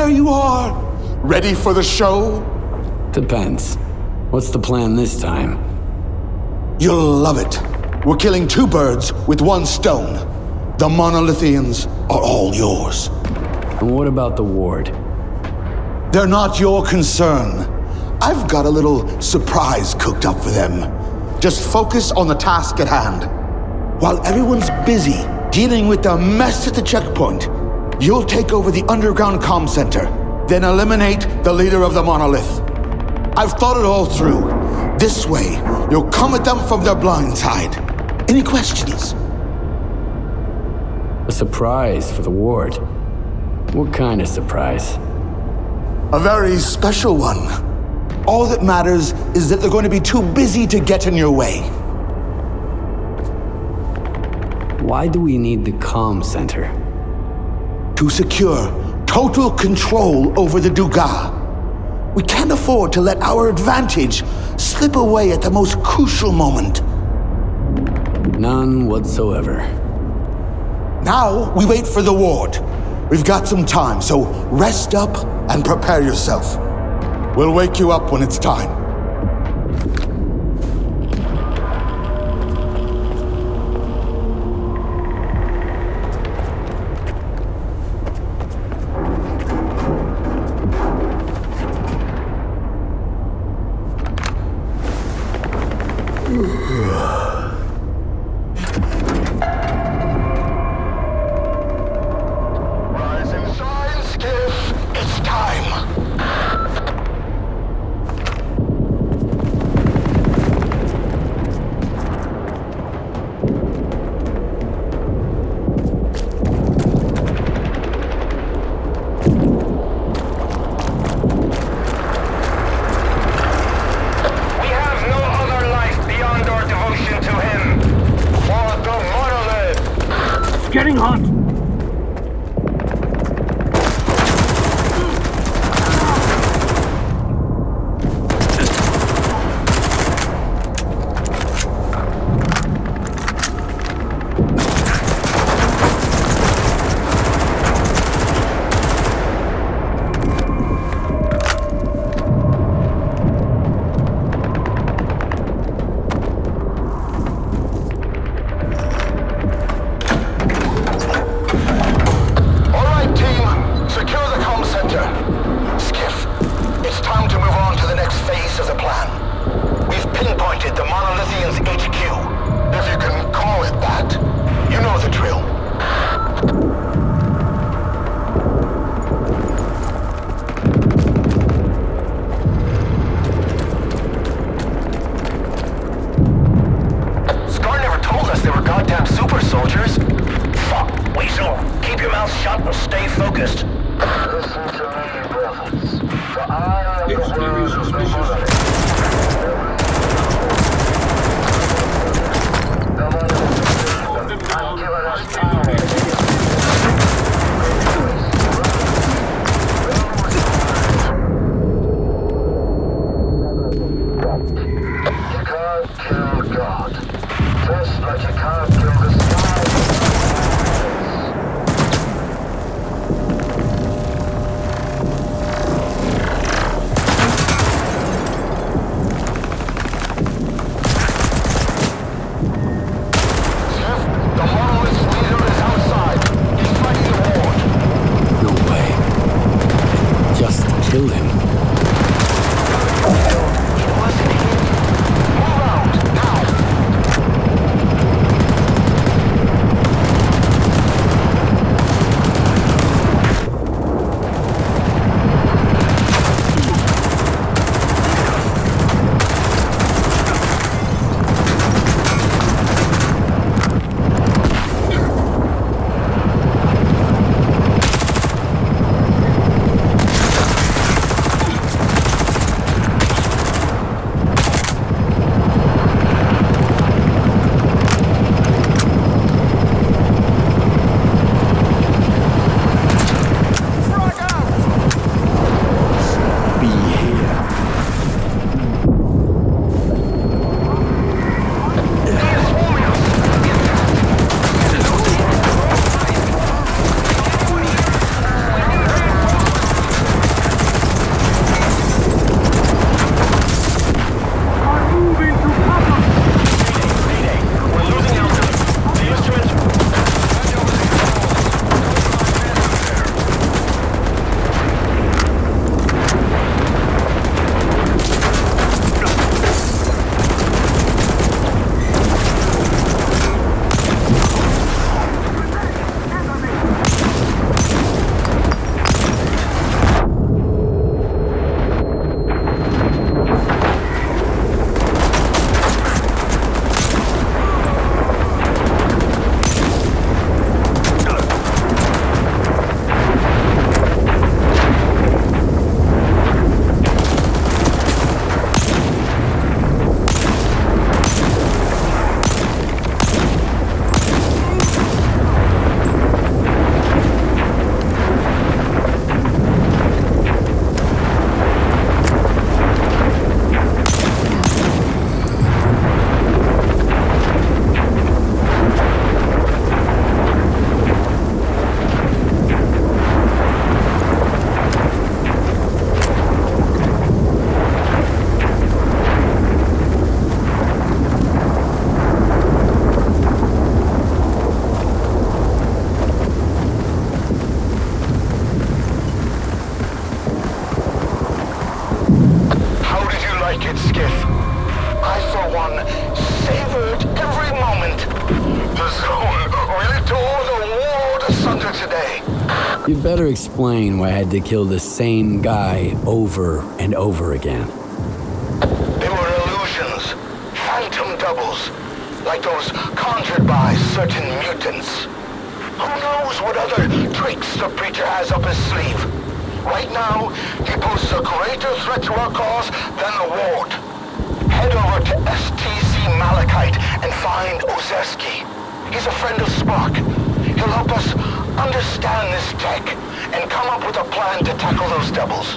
there you are, ready for the show? Depends. What's the plan this time? You'll love it. We're killing two birds with one stone. The monolithians are all yours. And what about the ward? They're not your concern. I've got a little surprise cooked up for them. Just focus on the task at hand. While everyone's busy dealing with the mess at the checkpoint, you'll take over the underground comm center, then eliminate the leader of the monolith. I've thought it all through. This way, you'll come at them from their blind side. Any questions? A surprise for the ward? What kind of surprise? A very special one. All that matters is that they're going to be too busy to get in your way. Why do we need the comm center? To secure total control over the Dugas. We can't afford to let our advantage slip away at the most crucial moment. None whatsoever. Now we wait for the ward. We've got some time, so rest up and prepare yourself. We'll wake you up when it's time. Getting hot! You'd better explain why I had to kill the same guy over and over again. They were illusions, phantom doubles, like those conjured by certain mutants. Who knows what other tricks the preacher has up his sleeve? Right now, he poses a greater threat to our cause than the Ward. Head over to STC Malachite and find Ozeski. He's a friend of Spark. He'll help us understand this tech and come up with a plan to tackle those doubles.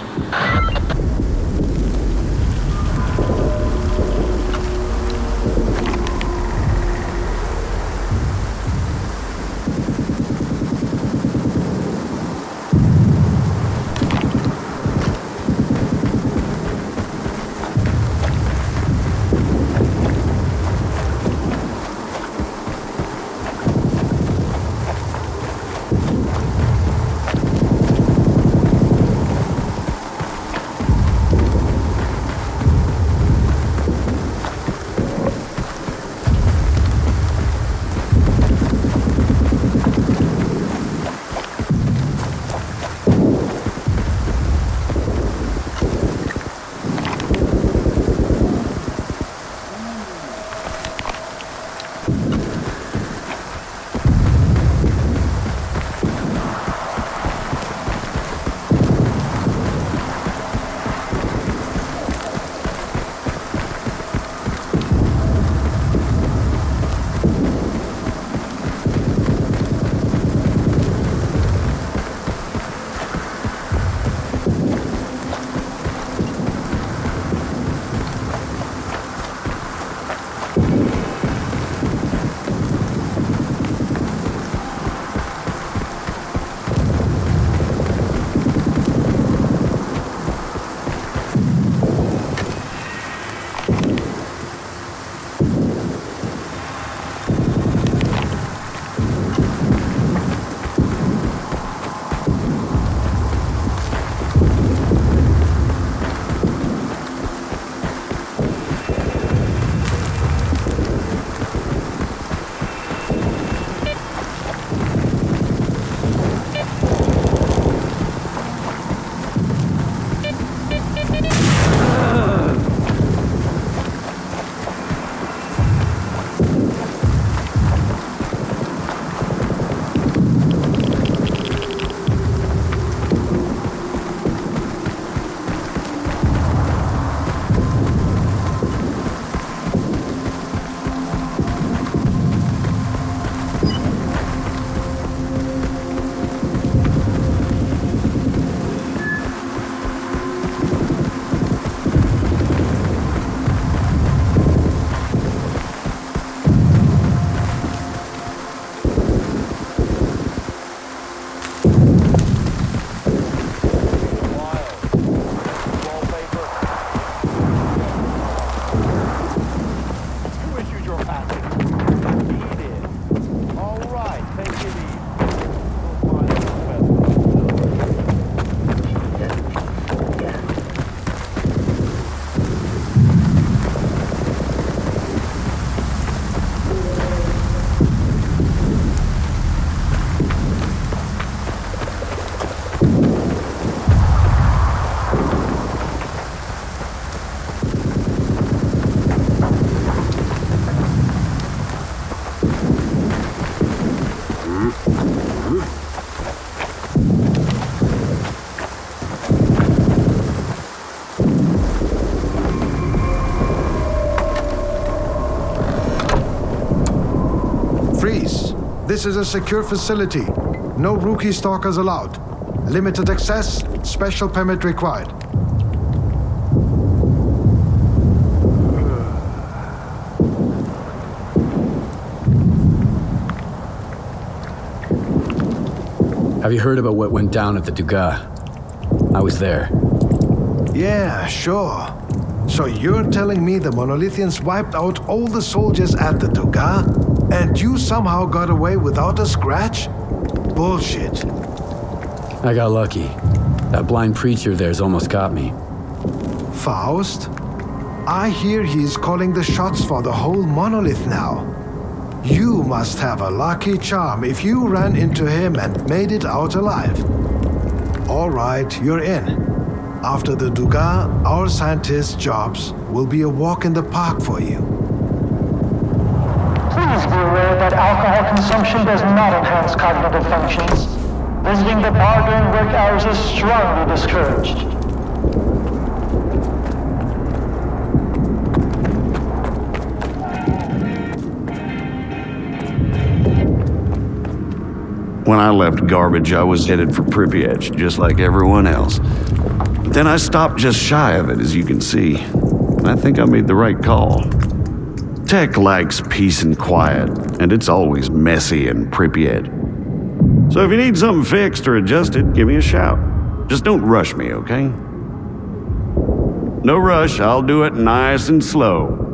This is a secure facility. No rookie stalkers allowed. Limited access, special permit required. Have you heard about what went down at the Dugas? I was there. Yeah, sure. So you're telling me the Monolithians wiped out all the soldiers at the Dugas, and you somehow got away without a scratch? Bullshit. I got lucky. That blind preacher there's almost got me. Faust? I hear he's calling the shots for the whole monolith now. You must have a lucky charm if you ran into him and made it out alive. All right, you're in. After the Duga, our scientists' jobs will be a walk in the park for you. Please be aware that alcohol consumption does not enhance cognitive functions. Visiting the bar during work hours is strongly discouraged. When I left Garbage, I was headed for Pripyat, just like everyone else. Then I stopped just shy of it, as you can see. And I think I made the right call. Tech likes peace and quiet, and it's always messy in Pripyat. So if you need something fixed or adjusted, give me a shout. Just don't rush me, okay? No rush, I'll do it nice and slow.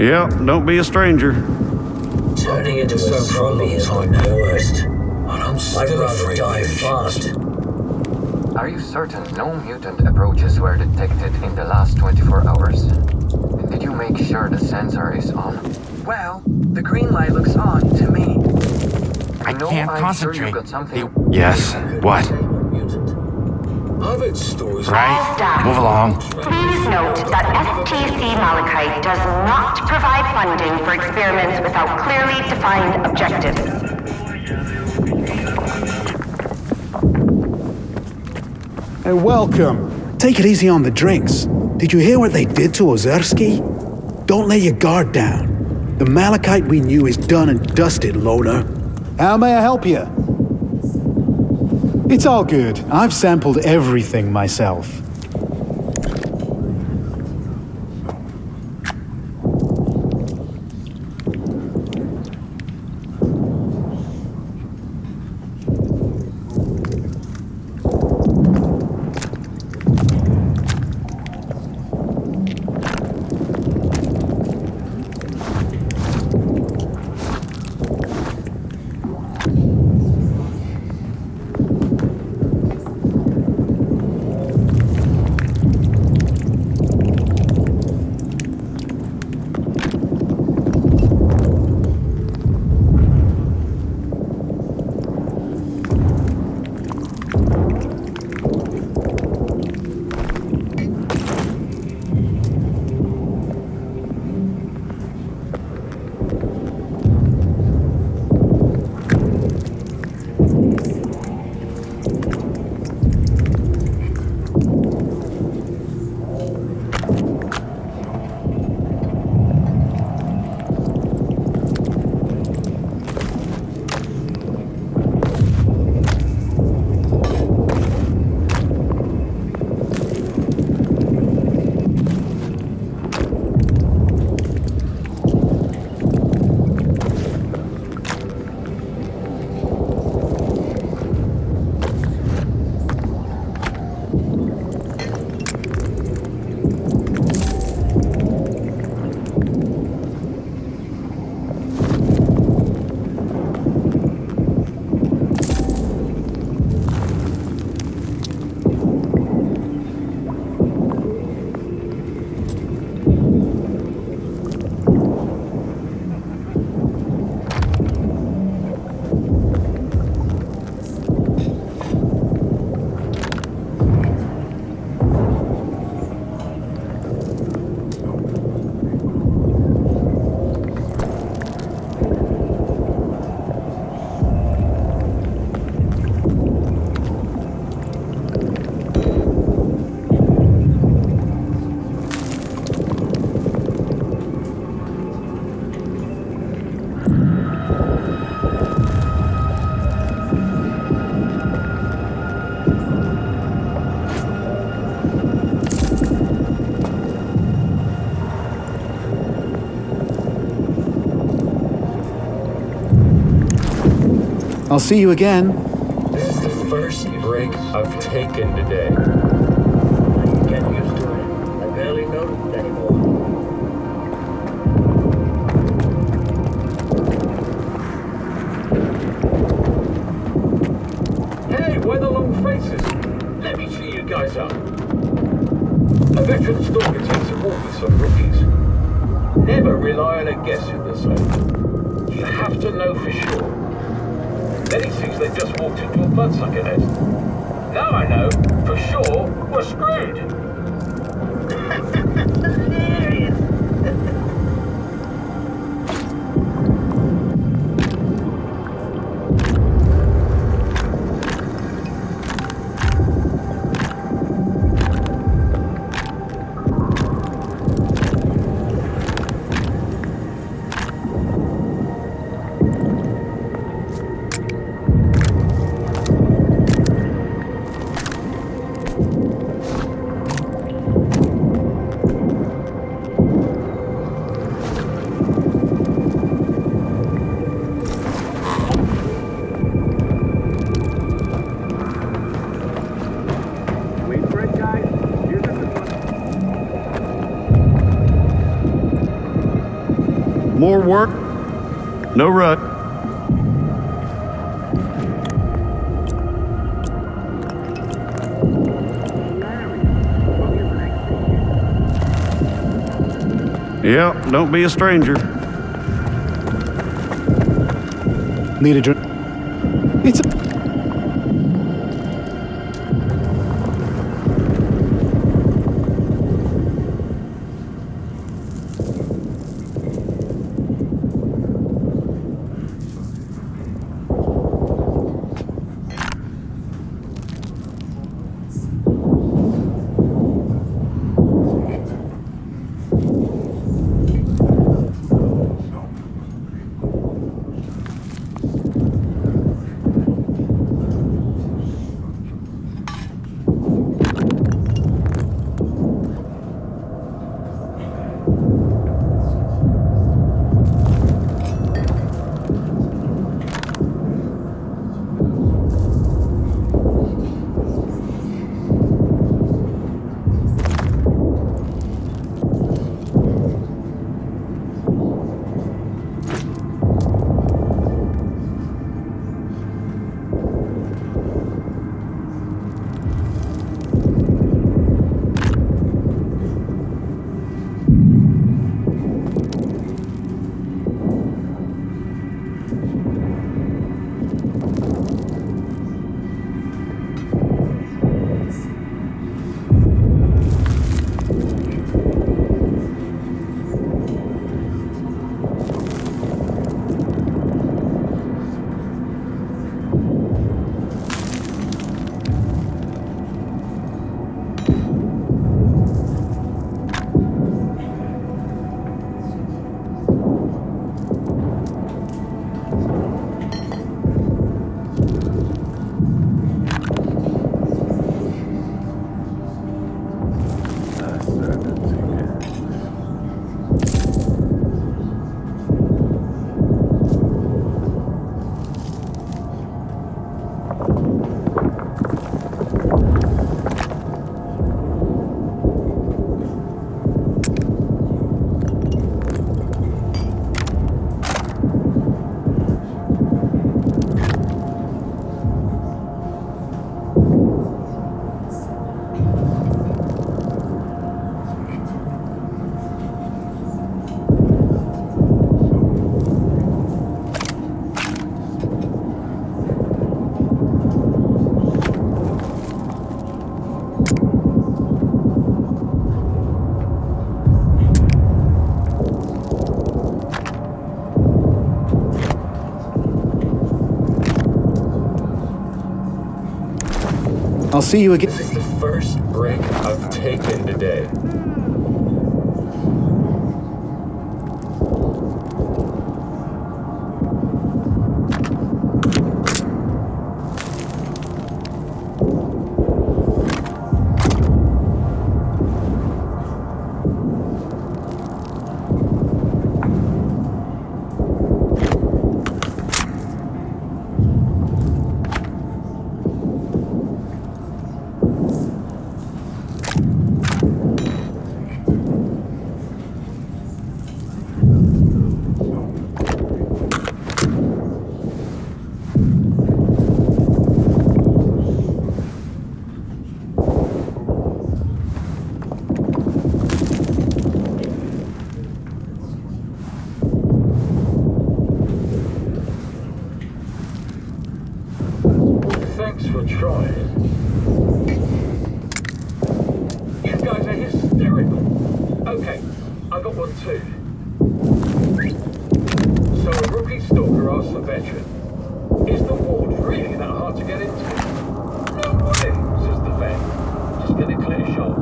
Yep, don't be a stranger. Turning into a zombie is the worst. I'd rather die fast. Are you certain no mutant approaches were detected in the last 24 hours? And did you make sure the sensor is on? Well, the green light looks on to me. I know can't I'm concentrate. sure you got something. Yes. What? I've heard stories. Right. Move along. Please note that STC Malachite does not provide funding for experiments without clearly defined objectives. Hey, welcome. Take it easy on the drinks. Did you hear what they did to Ozerski? Don't let your guard down. The Malachite we knew is done and dusted, loner. How may I help you? It's all good. I've sampled everything myself. I'll see you again. This is the first break I've taken today. I can get used to it. I barely noticed anymore. Hey, where the long faces? Let me cheer you guys up. A veteran stalker takes a walk with some rookies. Never rely on a guess who they're saying. You have to know for sure. Then he sees they just walked into a bloodsucker nest. Now I know, for sure, we're screwed. Hilarious. More work, no rut. Yeah, don't be a stranger. Need a drink? It's a... I'll see you again. This is the first break I've taken today. Thanks for trying. You guys are hysterical. Okay, I got one too. So a rookie stalker asks a veteran, is the ward really that hard to get into? No way, says the vet. Just get a clear shot.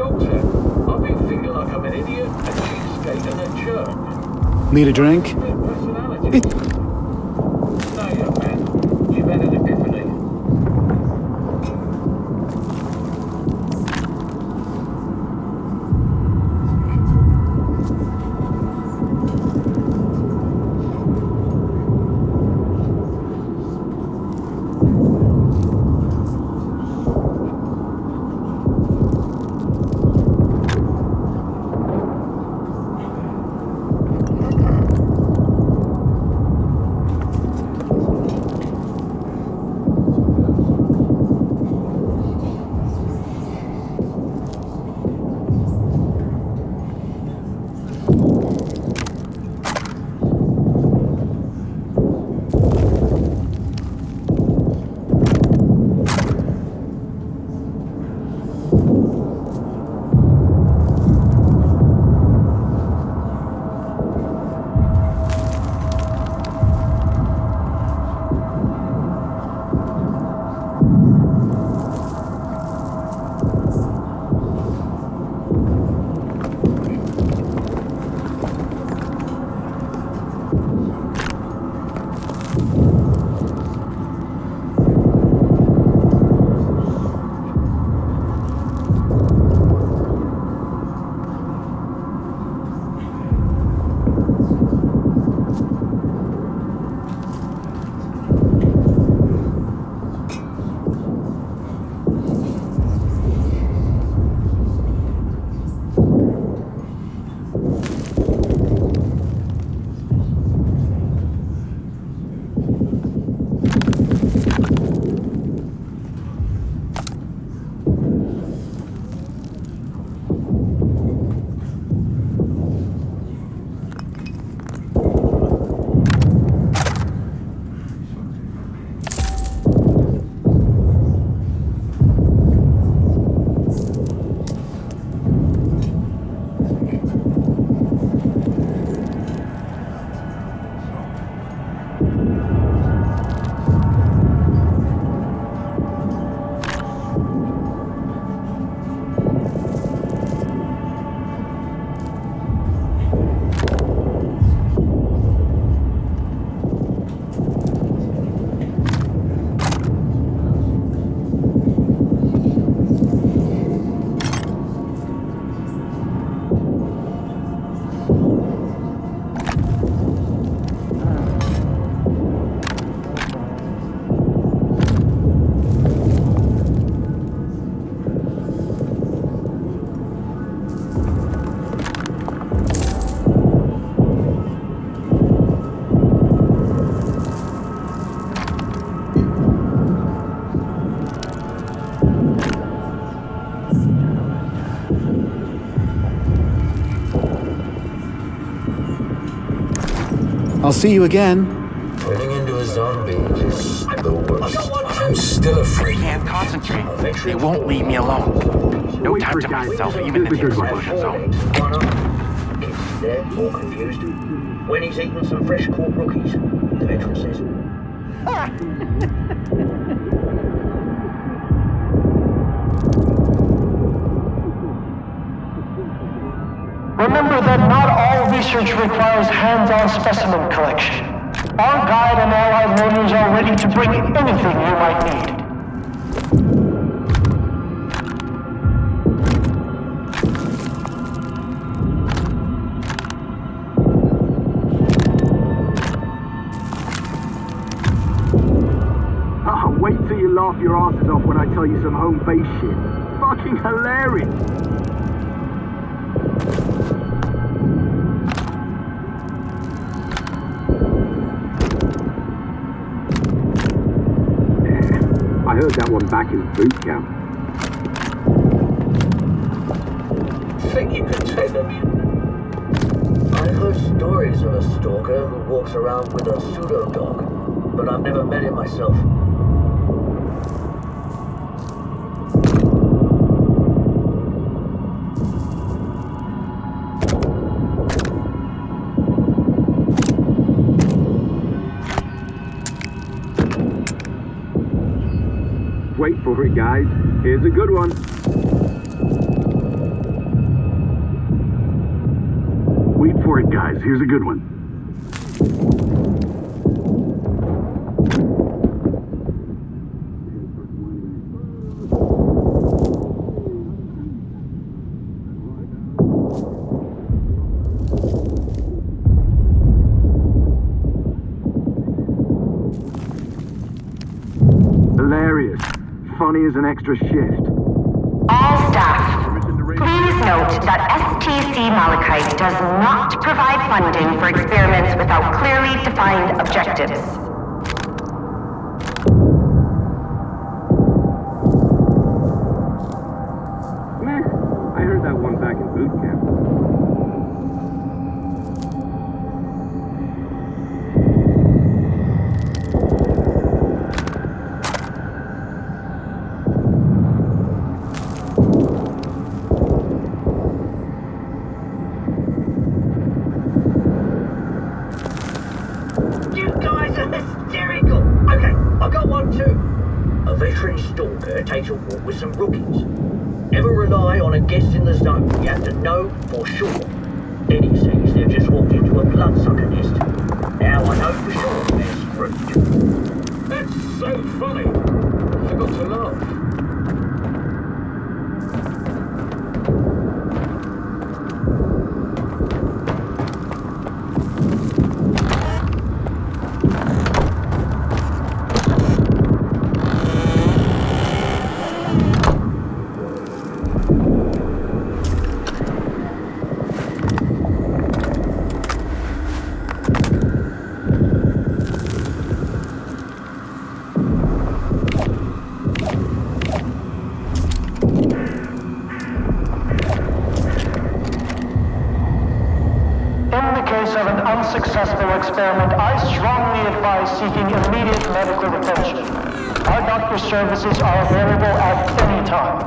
Doctor, I've been feeling like I'm an idiot, a cheapskate, and a jerk. Need a drink? Personality. No, young man. You've had an epiphany. I'll see you again. Turning into a zombie is the worst. I'm still afraid. I can't concentrate. They won't leave me alone. No time to myself, even in the explosion zone. Kids there, all confused. When he's eating some fresh caught rookies, the veteran says. Remember that not all research requires hands-on specimen collection. Our guide and allied loaders are ready to bring anything you might need. Oh, wait till you laugh your asses off when I tell you some home base shit. Fucking hilarious! I heard that one back in boot camp. Think you could take them? I heard stories of a stalker who walks around with a pseudo-dog, but I've never met him myself. Wait for it, guys. Here's a good one. for it, guys. Here's a good one. Hilarious. Funny as an extra shift. All staff, please note that STC Malachite does not provide funding for experiments without clearly defined objectives. Meh. I heard that one back in boot camp. You guys are hysterical! Okay, I got one too. A veteran stalker takes a walk with some rookies. Never rely on a guest in the zone. You have to know for sure. Then he says they've just walked into a bloodsucker nest. Now I know for sure they're screwed. That's so funny. I forgot to laugh. Unsuccessful experiment, I strongly advise seeking immediate medical attention. Our doctor services are available at any time.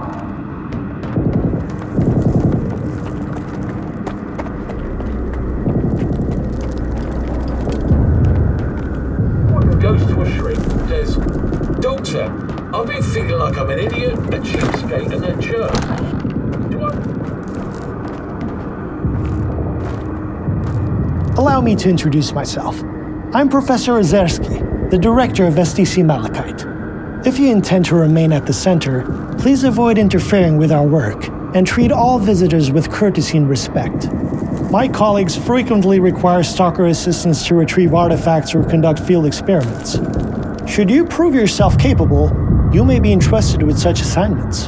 One goes to a shrink, says, Doctor, I've been feeling like I'm an idiot, a cheapskate, and a jerk. Do I... Allow me to introduce myself. I'm Professor Ozerski, the director of STC Malachite. If you intend to remain at the center, please avoid interfering with our work and treat all visitors with courtesy and respect. My colleagues frequently require stalker assistance to retrieve artifacts or conduct field experiments. Should you prove yourself capable, you may be entrusted with such assignments.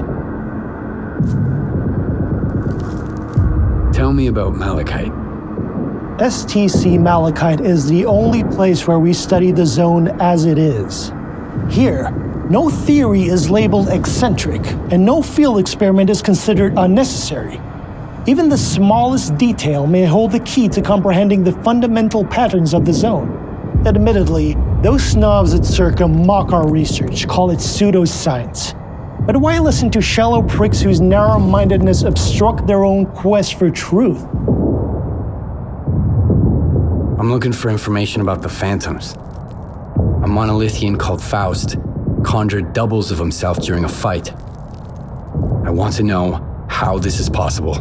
Tell me about Malachite. STC Malachite is the only place where we study the zone as it is. Here, no theory is labeled eccentric, and no field experiment is considered unnecessary. Even the smallest detail may hold the key to comprehending the fundamental patterns of the zone. Admittedly, those snobs at Circa mock our research, call it pseudoscience. But why listen to shallow pricks whose narrow-mindedness obstruct their own quest for truth? I'm looking for information about the Phantoms. A monolithian called Faust conjured doubles of himself during a fight. I want to know how this is possible.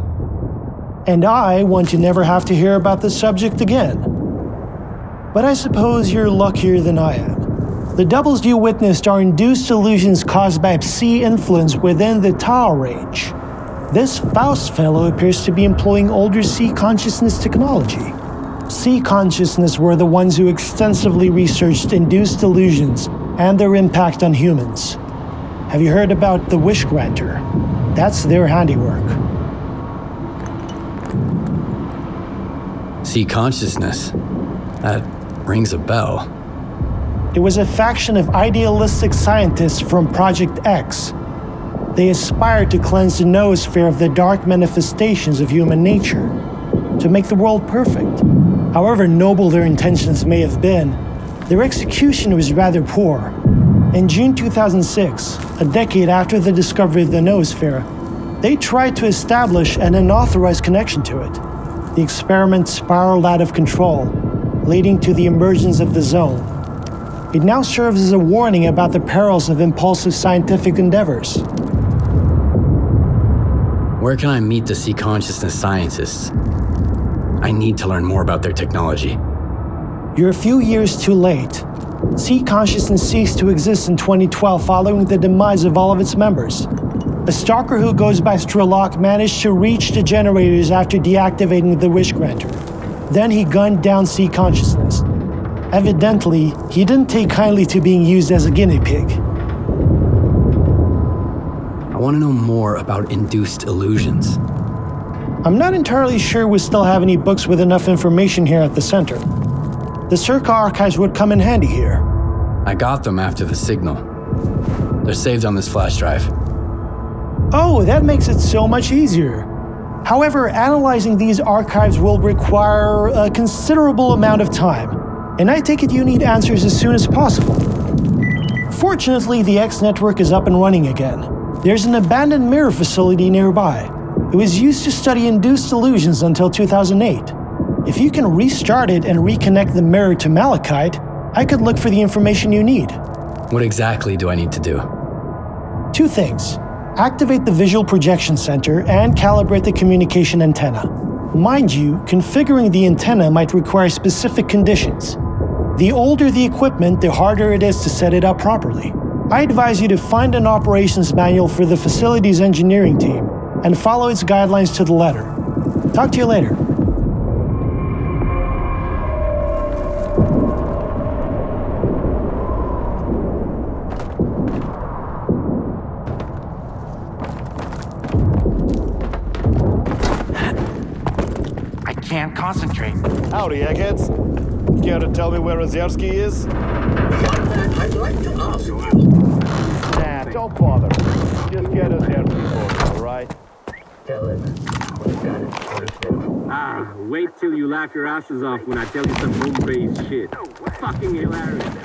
And I want to never have to hear about this subject again. But I suppose you're luckier than I am. The doubles you witnessed are induced illusions caused by Psi influence within the Tau range. This Faust fellow appears to be employing older Psi consciousness technology. Psi consciousness were the ones who extensively researched induced illusions and their impact on humans. Have you heard about the Wish Granter? That's their handiwork. See consciousness. That rings a bell. It was a faction of idealistic scientists from Project X. They aspired to cleanse the noosphere of the dark manifestations of human nature, to make the world perfect. However noble their intentions may have been, their execution was rather poor. In June 2006, a decade after the discovery of the noosphere, they tried to establish an unauthorized connection to it. The experiment spiraled out of control, leading to the emergence of the zone. It now serves as a warning about the perils of impulsive scientific endeavors. Where can I meet the Psi consciousness scientists? I need to learn more about their technology. You're a few years too late. Sea consciousness ceased to exist in 2012 following the demise of all of its members. A stalker who goes by Strelok managed to reach the generators after deactivating the Wish Granter. Then he gunned down Sea consciousness. Evidently, he didn't take kindly to being used as a guinea pig. I want to know more about induced illusions. I'm not entirely sure we still have any books with enough information here at the center. The Circa archives would come in handy here. I got them after the signal. They're saved on this flash drive. Oh, that makes it so much easier. However, analyzing these archives will require a considerable amount of time, and I take it you need answers as soon as possible. Fortunately, the X network is up and running again. There's an abandoned mirror facility nearby. It was used to study induced illusions until 2008. If you can restart it and reconnect the mirror to Malachite, I could look for the information you need. What exactly do I need to do? 2 things. Activate the visual projection center and calibrate the communication antenna. Mind you, configuring the antenna might require specific conditions. The older the equipment, the harder it is to set it up properly. I advise you to find an operations manual for the facility's engineering team and follow its guidelines to the letter. Talk to you later. I can't concentrate. Howdy, eggheads. Care to tell me where Ozerski is? I'd like to ask you. Nah, don't bother. Just get Ozerski for me, alright? Tell him we got it first now. Ah, wait till you laugh your asses off when I tell you some home-based shit. Fucking hilarious.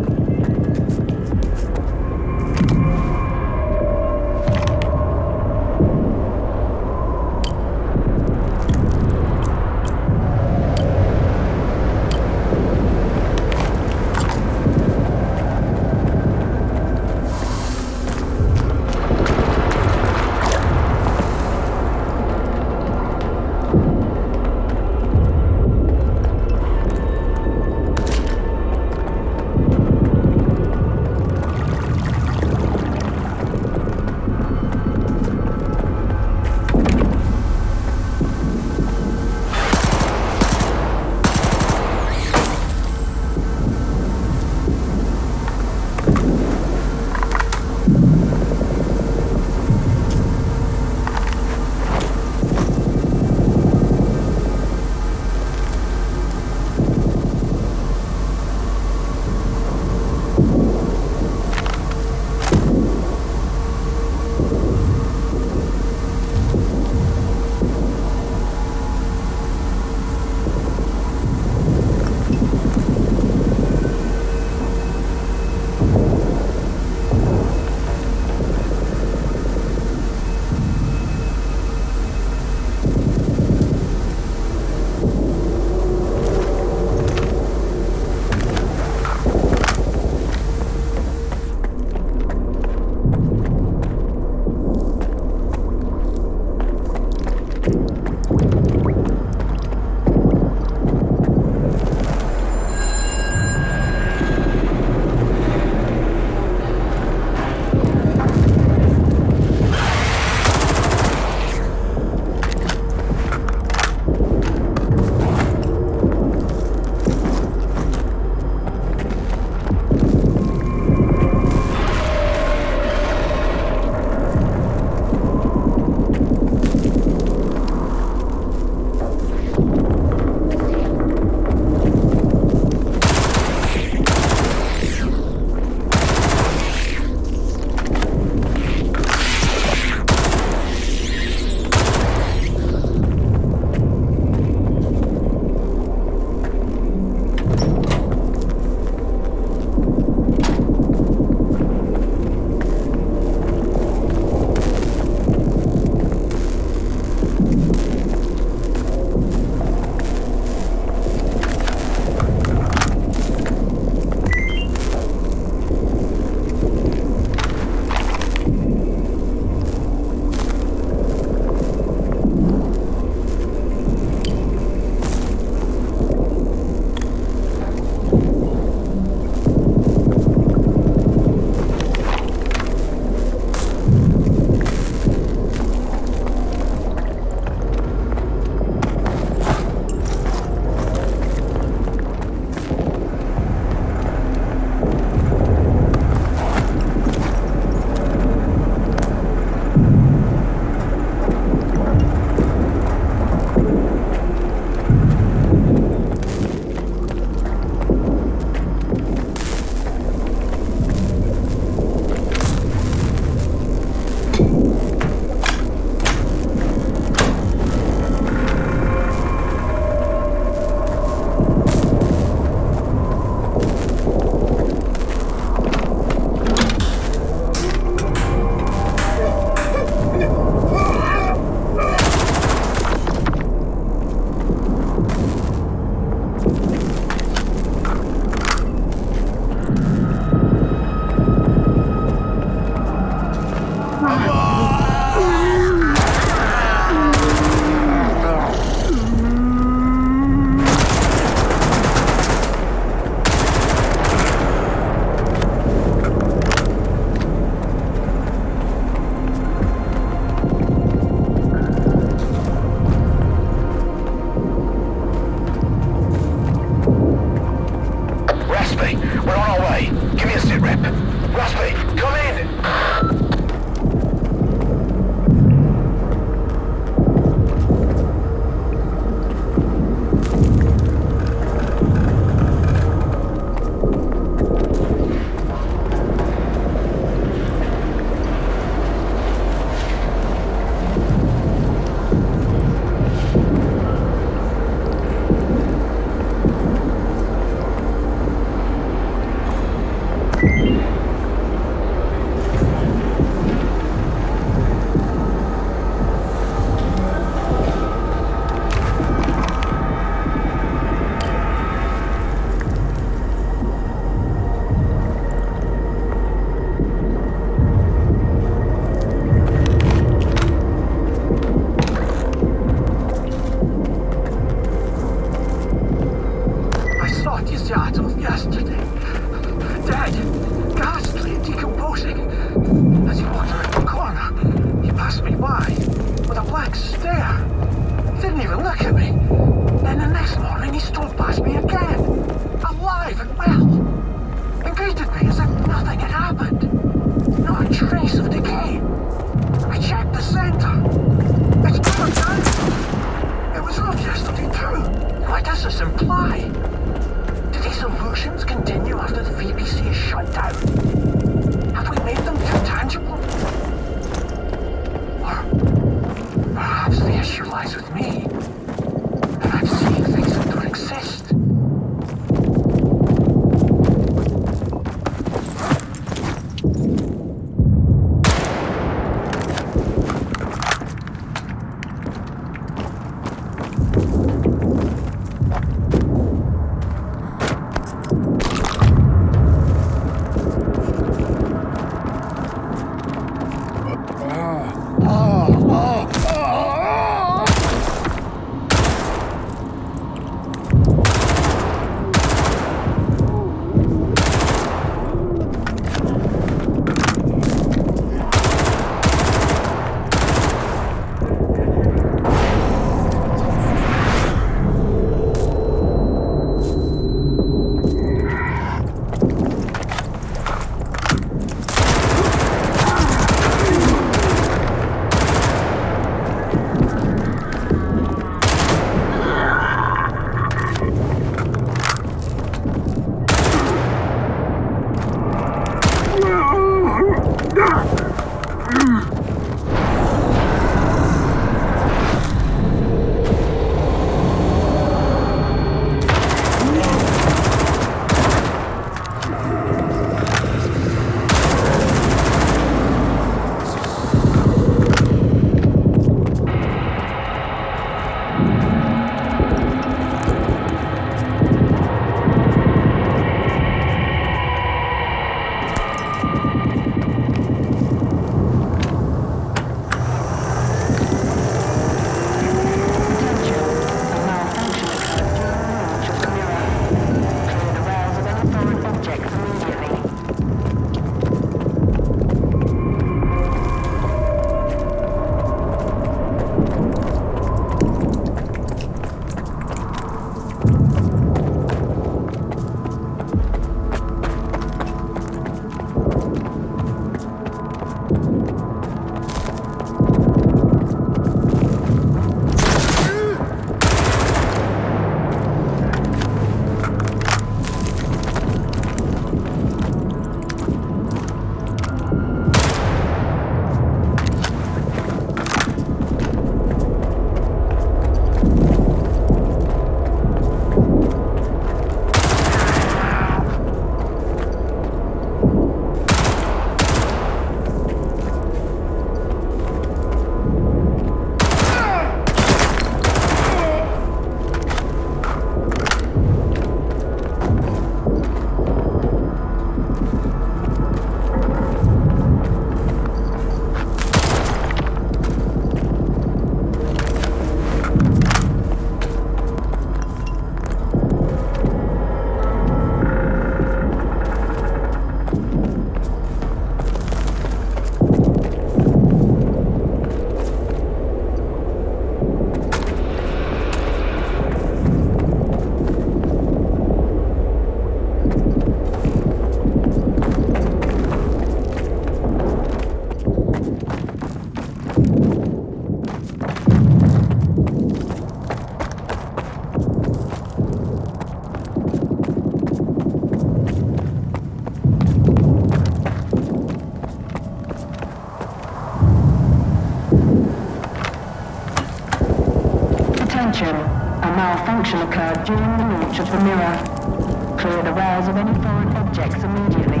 Attention, a malfunction occurred during the launch of the mirror. Clear the rails of any foreign objects immediately.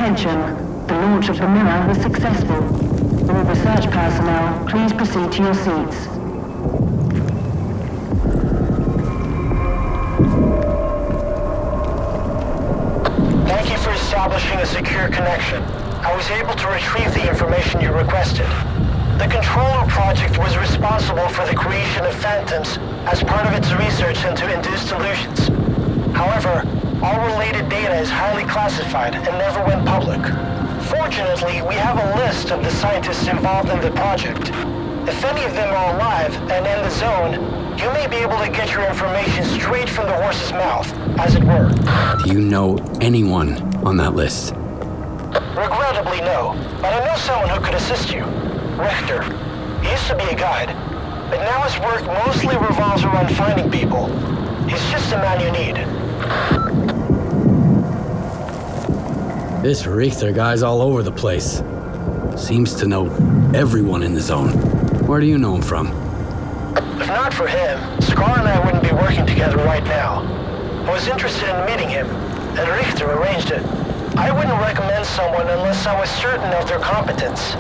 Attention, the launch of the mirror was successful. All research personnel, please proceed to your seats. Thank you for establishing a secure connection. I was able to retrieve the information you requested. The Controller Project was responsible for the creation of phantoms as part of its research into induced illusions. However, all related data is highly classified and never went public. Fortunately, we have a list of the scientists involved in the project. If any of them are alive and in the zone, you may be able to get your information straight from the horse's mouth, as it were. Do you know anyone on that list? Regrettably, no. But I know someone who could assist you. Richter. He used to be a guide, but now his work mostly revolves around finding people. He's just the man you need. This Richter guy's all over the place. Seems to know everyone in the zone. Where do you know him from? If not for him, Scar and I wouldn't be working together right now. I was interested in meeting him, and Richter arranged it. I wouldn't recommend someone unless I was certain of their competence.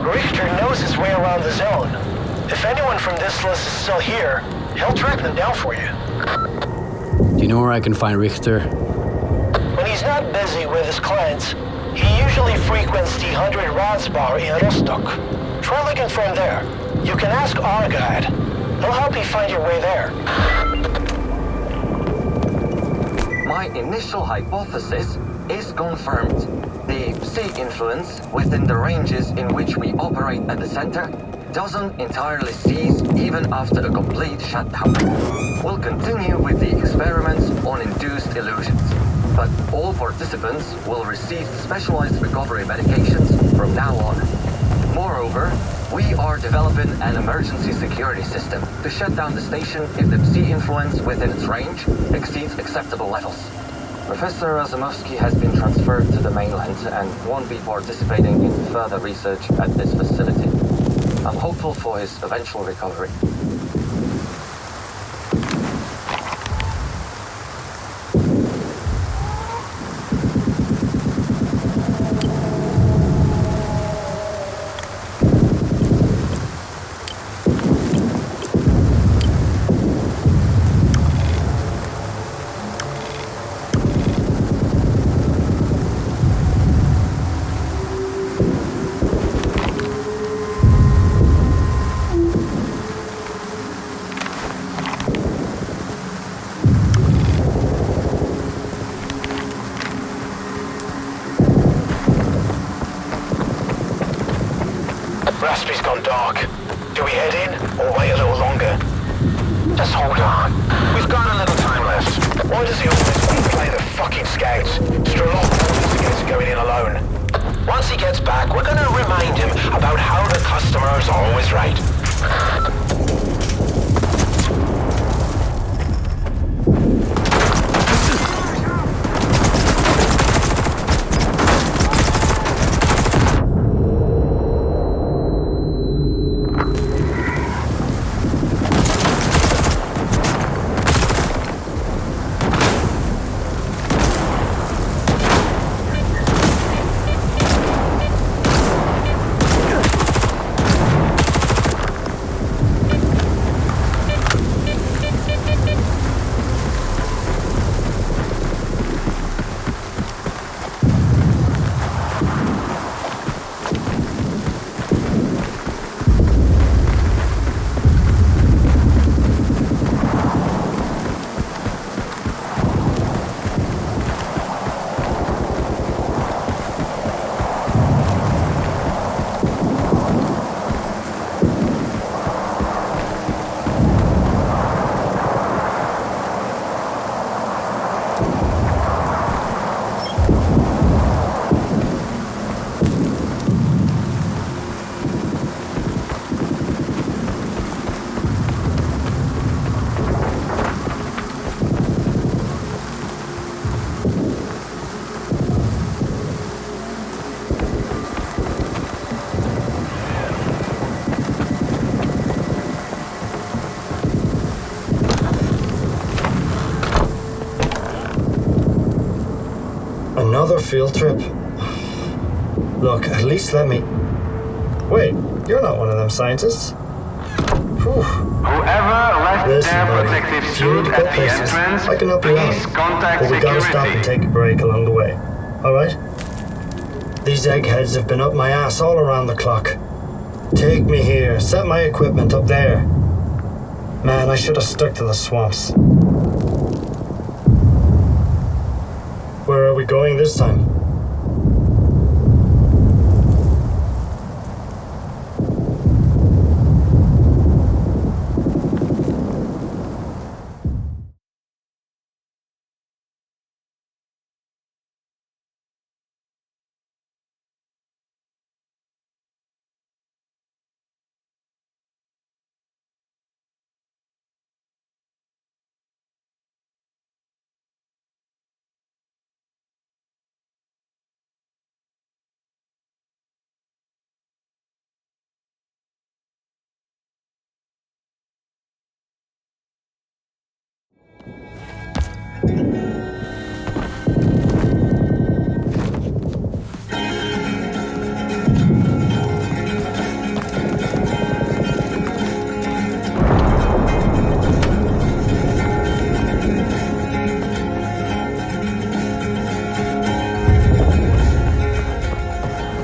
Richter knows his way around the zone. If anyone from this list is still here, he'll track them down for you. Do you know where I can find Richter? When he's not busy with his clients, he usually frequents the 100 Rods bar in Rostock. Try looking for him there. You can ask our guide. He'll help you find your way there. My initial hypothesis is confirmed. The sea influence within the ranges in which we operate at the center doesn't entirely cease even after a complete shutdown. We'll continue with the experiments on induced illusions, but all participants will receive specialized recovery medications from now on. Moreover, we are developing an emergency security system to shut down the station if the sea influence within its range exceeds acceptable levels. Professor Razumovsky has been transferred to the mainland and won't be participating in further research at this facility. I'm hopeful for his eventual recovery. Raspberry's gone dark. Do we head in or wait a little longer? Just hold on. We've got a little time left. Why does he always want to play the fucking scouts? Strelov orders against going in alone. Once he gets back, we're gonna remind him about how the customer's always right. Another field trip? Look, at least let me... Wait, you're not one of them scientists. Whew. Whoever left their protective suit at the entrance, I can help you please out. contact But we gotta security. stop and take a break along the way. Alright? These eggheads have been up my ass all around the clock. Take me here, set my equipment up there. Man, I should have stuck to the swamps. Where are we going this time?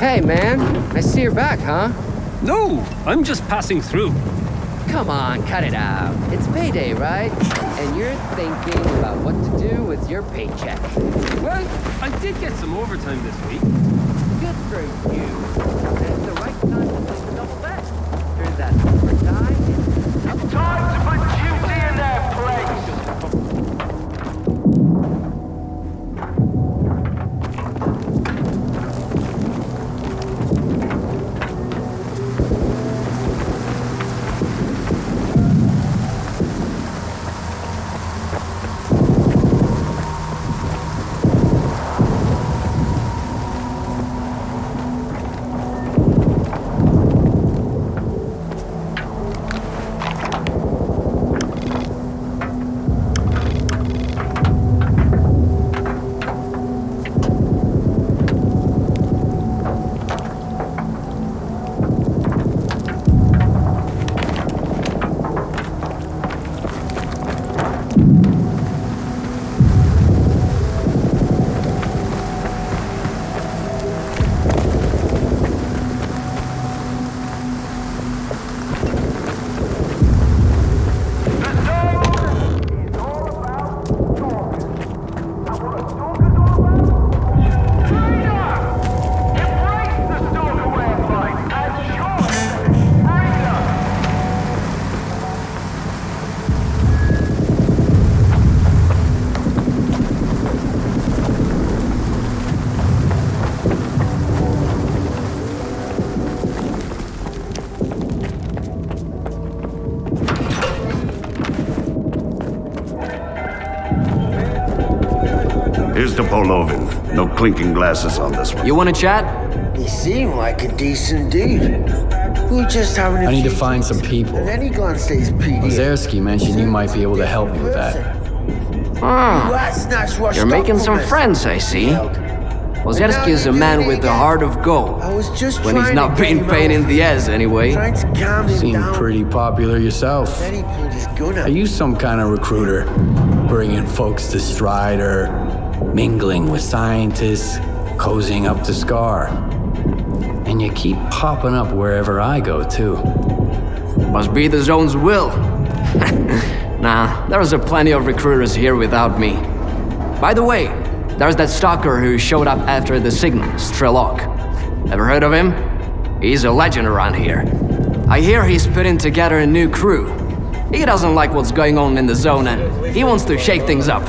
Hey, man. I see you're back, huh? No, I'm just passing through. Come on, cut it out. It's payday, right? And you're thinking about what to do with your paycheck. Well, I did get some overtime this week. Good for you. And it's the right time to place a double bet. Turn that overtime into double Time to put duty in their place. Here's to Polovin. No clinking glasses on this one. You wanna chat? You seem like a decent dude. We were just having a I need to few find some drinks, people. And then he glanced at his PD. Ozersky mentioned you might be able to help me with that. You're making some friends, I see. Ozersky is a man with the heart of gold. When he's not being pain in the ass, anyway. You seem pretty popular yourself. Are you some kind of recruiter? Bringing folks to stride or mingling with scientists, cozying up to Scar? And you keep popping up wherever I go, too. Must be the zone's will. Nah, there's a plenty of recruiters here without me. By the way, there's that stalker who showed up after the signal, Strelok. Ever heard of him? He's a legend around here. I hear he's putting together a new crew. He doesn't like what's going on in the zone and he wants to shake things up.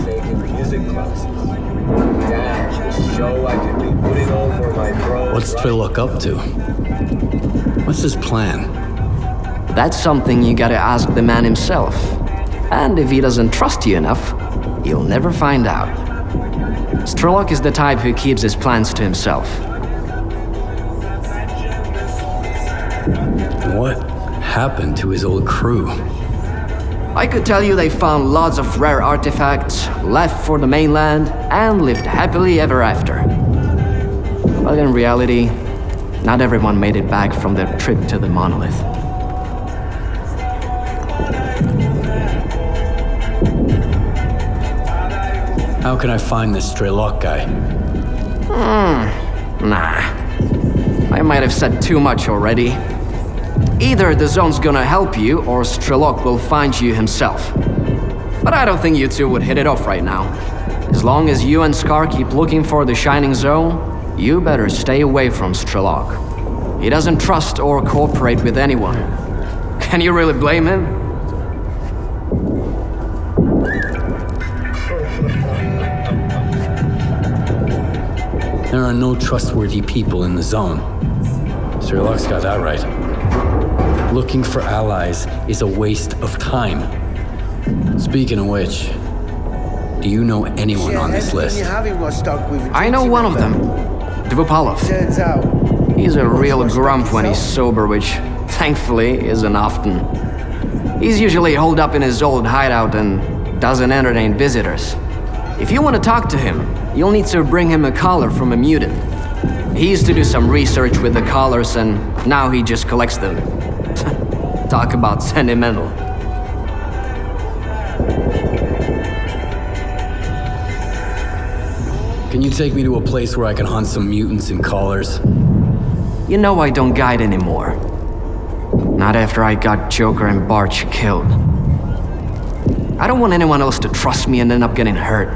What's Strelok up to? What's his plan? That's something you gotta ask the man himself. And if he doesn't trust you enough, you'll never find out. Strelok is the type who keeps his plans to himself. What happened to his old crew? I could tell you they found lots of rare artifacts, left for the mainland, and lived happily ever after. But in reality, not everyone made it back from their trip to the monolith. How can I find this Strelok guy? Nah. I might have said too much already. Either the zone's gonna help you, or Strelok will find you himself. But I don't think you two would hit it off right now. As long as you and Scar keep looking for the Shining Zone, you better stay away from Strelok. He doesn't trust or cooperate with anyone. Can you really blame him? There are no trustworthy people in the zone. Strelok's got that right. Looking for allies is a waste of time. Speaking of which, do you know anyone on this list? I know one of them. Dvupalov. Turns out. He's a real grump when he's sober, which, thankfully, isn't often. He's usually holed up in his old hideout and doesn't entertain visitors. If you want to talk to him, you'll need to bring him a collar from a mutant. He used to do some research with the collars, and now he just collects them. Talk about sentimental. Can you take me to a place where I can hunt some mutants in collars? You know I don't guide anymore. Not after I got Joker and Barch killed. I don't want anyone else to trust me and end up getting hurt.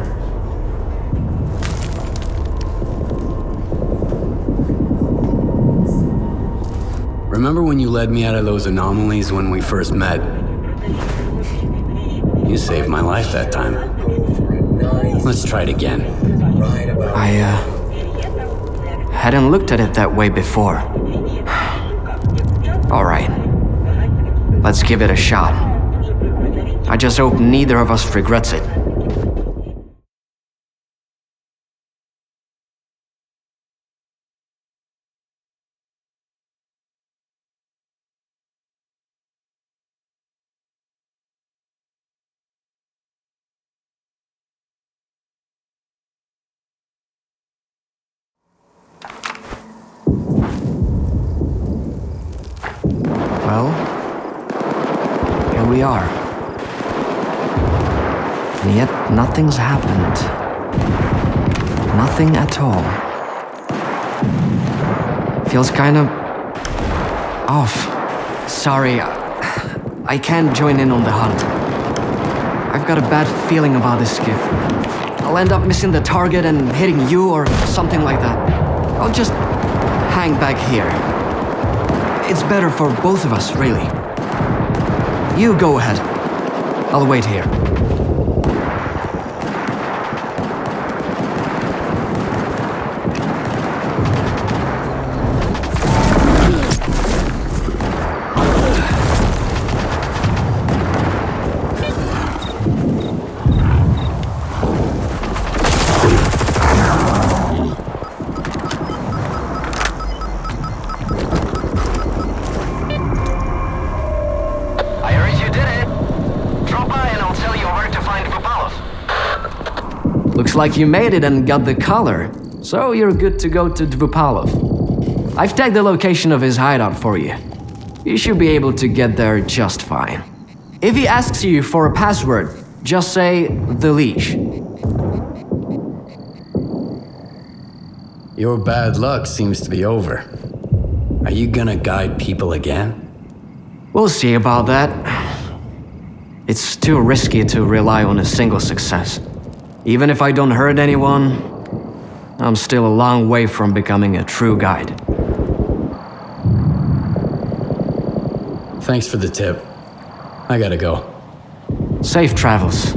Remember when you led me out of those anomalies when we first met? You saved my life that time. Let's try it again. I hadn't looked at it that way before. All right. Let's give it a shot. I just hope neither of us regrets it. Well, here we are. And yet nothing's happened. Nothing at all. Feels kind of off. Sorry, I can't join in on the hunt. I've got a bad feeling about this skiff. I'll end up missing the target and hitting you or something like that. I'll just hang back here. It's better for both of us, really. You go ahead. I'll wait here. Looks like you made it and got the collar, so you're good to go to Dvupalov. I've tagged the location of his hideout for you. You should be able to get there just fine. If he asks you for a password, just say the leash. Your bad luck seems to be over. Are you gonna guide people again? We'll see about that. It's too risky to rely on a single success. Even if I don't hurt anyone, I'm still a long way from becoming a true guide. Thanks for the tip. I gotta go. Safe travels.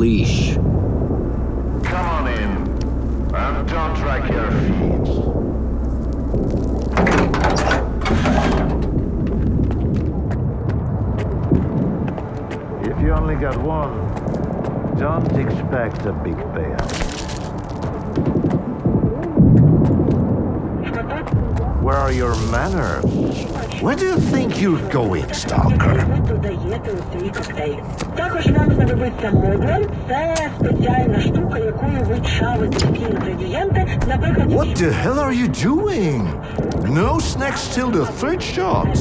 leash. Come on in, and don't drag your feet. If you only got one, don't expect a big payout. Where are your manners? Where do you think you're going, stalker? Також вам знадобиться модуль. Це спеціальна штука, якою ви чавите такі інгредієнти на виході. What the hell are you doing? No snacks till the third shot.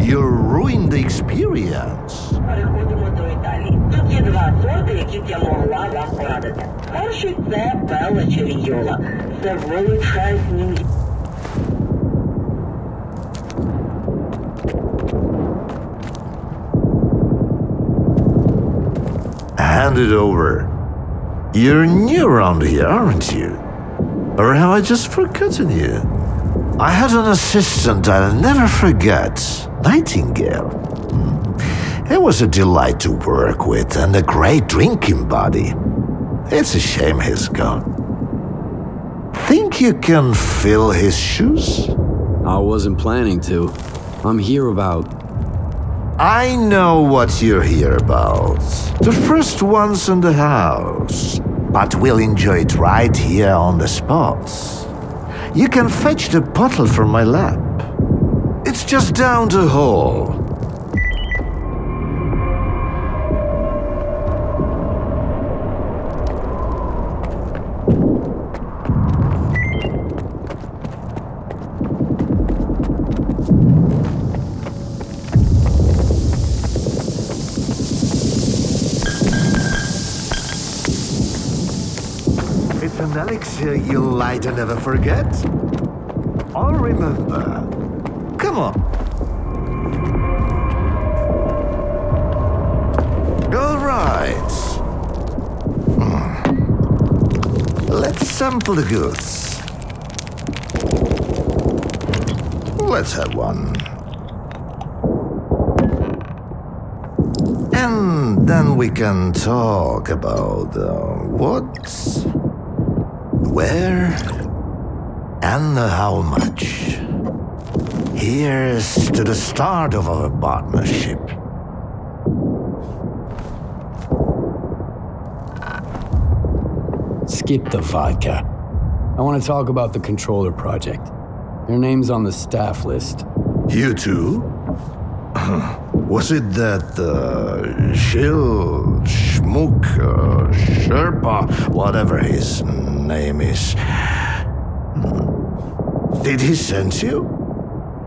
You'll ruin the experience. Переходимо до Італії. Тут є два сорти, які я могла вам порадити. Перший – це Белла Черійола. Це величезні. Hand it over. You're new around here, aren't you? Or have I just forgotten you? I had an assistant I'll never forget, Nightingale. He was a delight to work with and a great drinking buddy. It's a shame he's gone. Think you can fill his shoes? I wasn't planning to. I'm here about... I know what you're here about. The first ones in the house. But we'll enjoy it right here on the spot. You can fetch the bottle from my lab. It's just down the hall. It's an elixir you'll light and never forget. I'll remember. Come on. All right. Let's sample the goods. Let's have one. And then we can talk about what, where, and how much. Here's to the start of our partnership. Skip the vodka. I want to talk about the controller project. Your name's on the staff list. You too? Was it that Shil, Schmook, Sherpa, whatever his name is? Did he send you?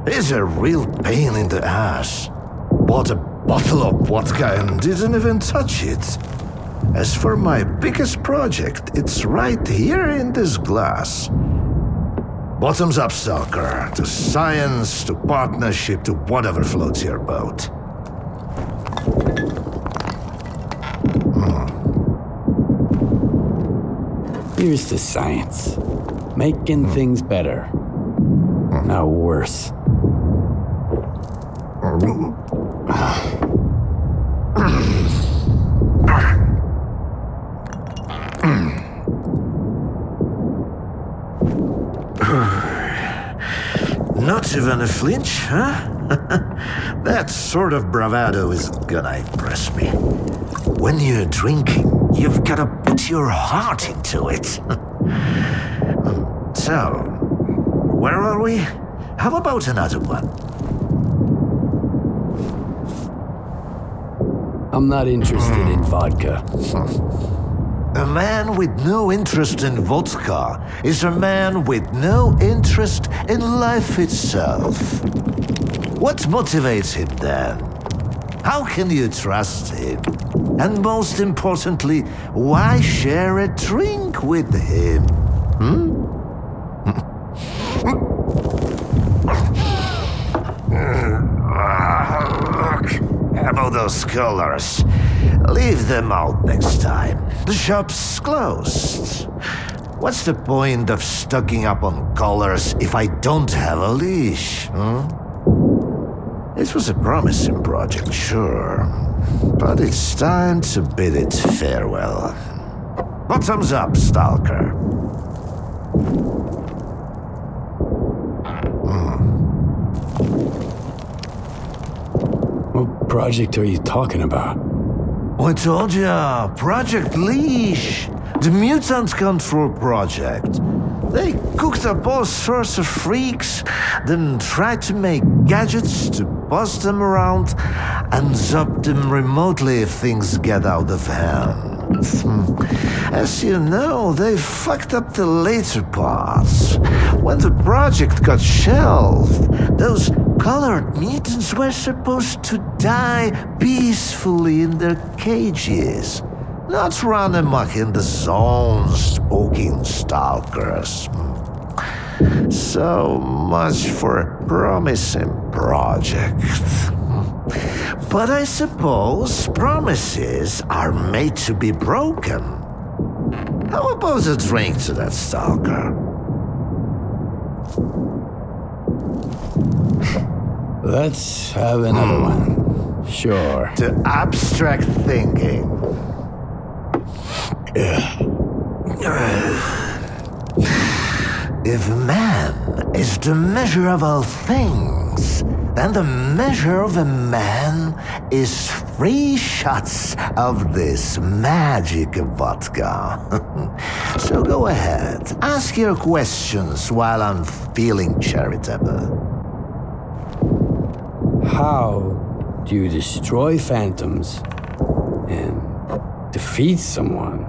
He's a real pain in the ass. Bought a bottle of vodka and didn't even touch it. As for my biggest project, it's right here in this glass. Bottoms up, stalker. To science, to partnership, to whatever floats your boat. Here's to science. Making things better. Not worse. Not even a flinch, huh? That sort of bravado isn't gonna impress me. When you're drinking, you've gotta put your heart into it. So, where are we? How about another one? I'm not interested in vodka. A man with no interest in vodka is a man with no interest in life itself. What motivates him then? How can you trust him? And most importantly, why share a drink with him? About those colors. Leave them out next time. The shop's closed. What's the point of stocking up on collars if I don't have a leash? It was a promising project, sure, but it's time to bid it farewell. Bottoms up, stalker. What project are you talking about? I told ya, Project Leash, the mutant control project. They cooked up all sorts of freaks, then tried to make gadgets to boss them around and zap them remotely if things get out of hand. As you know, they fucked up the later parts. When the project got shelved, those colored mutants were supposed to die peacefully in their cages, not run amok in the zones, poking stalkers. So much for a promising project. But I suppose promises are made to be broken. How about a drink to that stalker? Let's have another one. Sure. To abstract thinking. If man is the measure of all things, then the measure of a man is 3 shots of this magic vodka. So go ahead, ask your questions while I'm feeling charitable. How do you destroy phantoms and defeat someone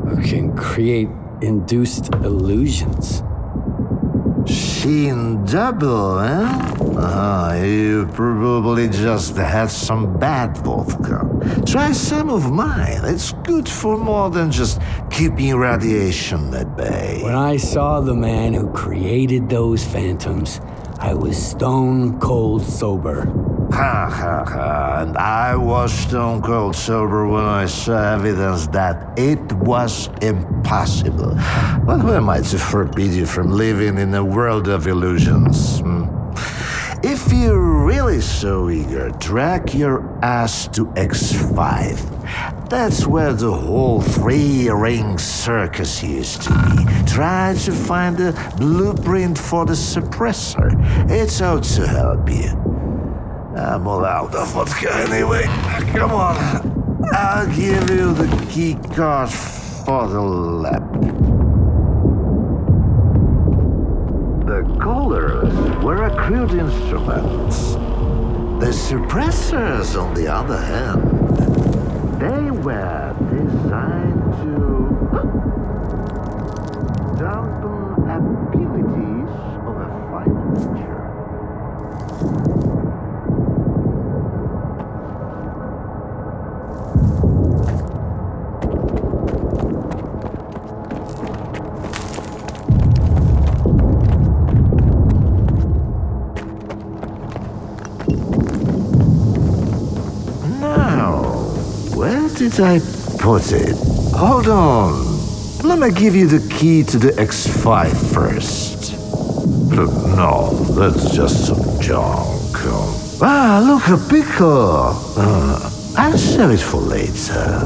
who can create induced illusions? Sheen double, eh? You probably just had some bad vodka. Try some of mine. It's good for more than just keeping radiation at bay. When I saw the man who created those phantoms, I was stone cold sober. Ha ha ha, and I was stone cold sober when I saw evidence that it was impossible. But who am I to forbid you from living in a world of illusions? If you're really so eager, drag your ass to X5. That's where the whole 3-ring circus used to be. Try to find a blueprint for the suppressor. It's out to help you. I'm all out of vodka anyway. Come on. I'll give you the key card for the lab. The callers were crude instruments. The suppressors, on the other hand, they were designed to dampen abilities of a fine nature. Did I put it? Hold on. Let me give you the key to the X5 first. Look, no, that's just some junk. Look, a pickle. I'll save it for later.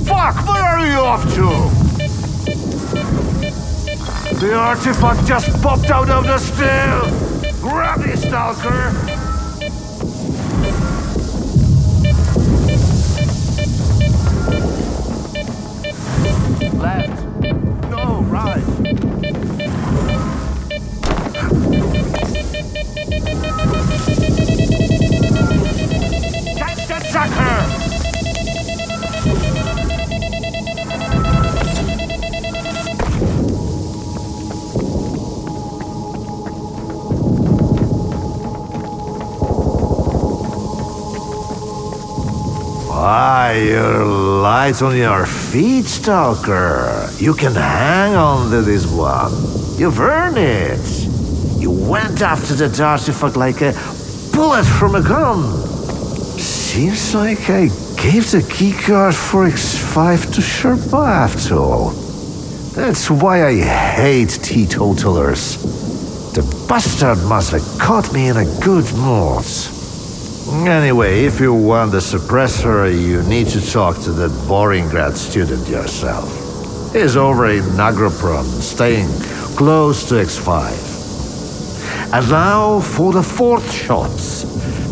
Fuck, where are you off to? The artifact just popped out of the still. Grab it, stalker. Left. No, right. Catch that sucker! Why, you're light on your feet, stalker. You can hang on to this one. You've earned it. You went after that artifact like a bullet from a gun. Seems like I gave the keycard for X5 to Sherpa after all. That's why I hate teetotalers. The bastard must have caught me in a good mood. Anyway, if you want the suppressor, you need to talk to that boring grad student yourself. He's over in Nagropron, staying close to X5. And now for the fourth shot,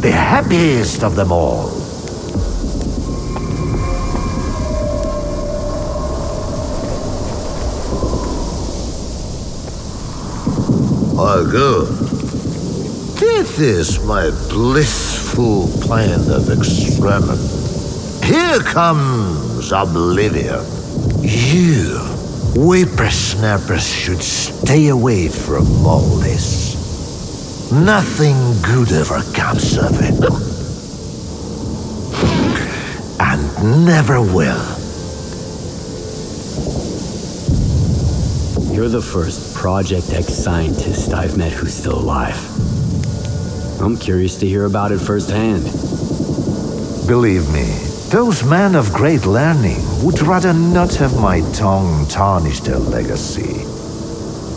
the happiest of them all. Oh, good. This is my blissful plan of experiment. Here comes oblivion. You, whippersnappers, should stay away from all this. Nothing good ever comes of it. And never will. You're the first Project X scientist I've met who's still alive. I'm curious to hear about it firsthand. Believe me, those men of great learning would rather not have my tongue tarnish their legacy.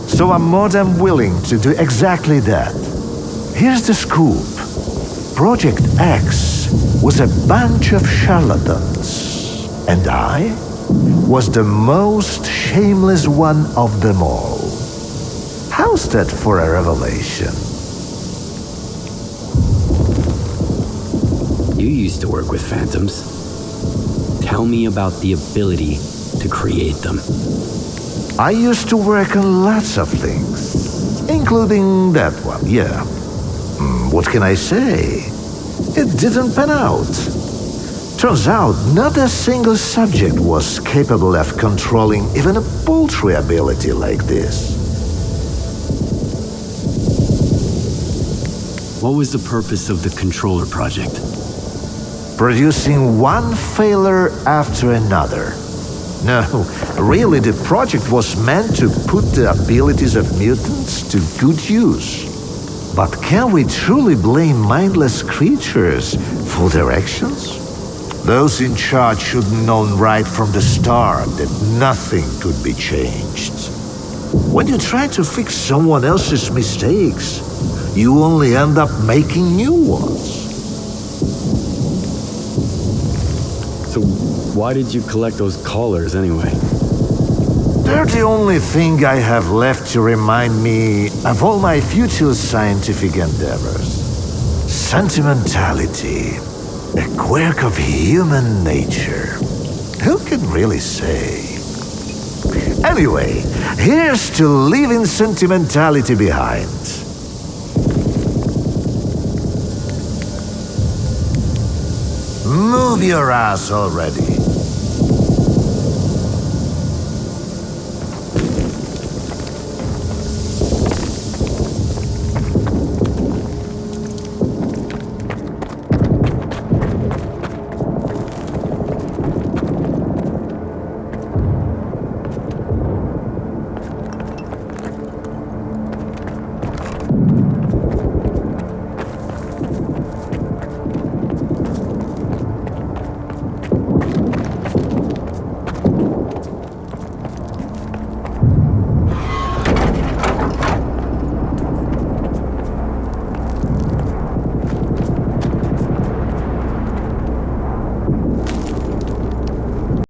So I'm more than willing to do exactly that. Here's the scoop. Project X was a bunch of charlatans, and I was the most shameless one of them all. How's that for a revelation? You used to work with phantoms. Tell me about the ability to create them. I used to work on lots of things, including that one, yeah. What can I say? It didn't pan out. Turns out, not a single subject was capable of controlling even a paltry ability like this. What was the purpose of the controller project? Producing one failure after another. No, really, the project was meant to put the abilities of mutants to good use. But can we truly blame mindless creatures for their actions? Those in charge should have known right from the start that nothing could be changed. When you try to fix someone else's mistakes, you only end up making new ones. So why did you collect those collars anyway? They're the only thing I have left to remind me of all my future scientific endeavors. Sentimentality. A quirk of human nature. Who can really say? Anyway, here's to leaving sentimentality behind. Move your ass already.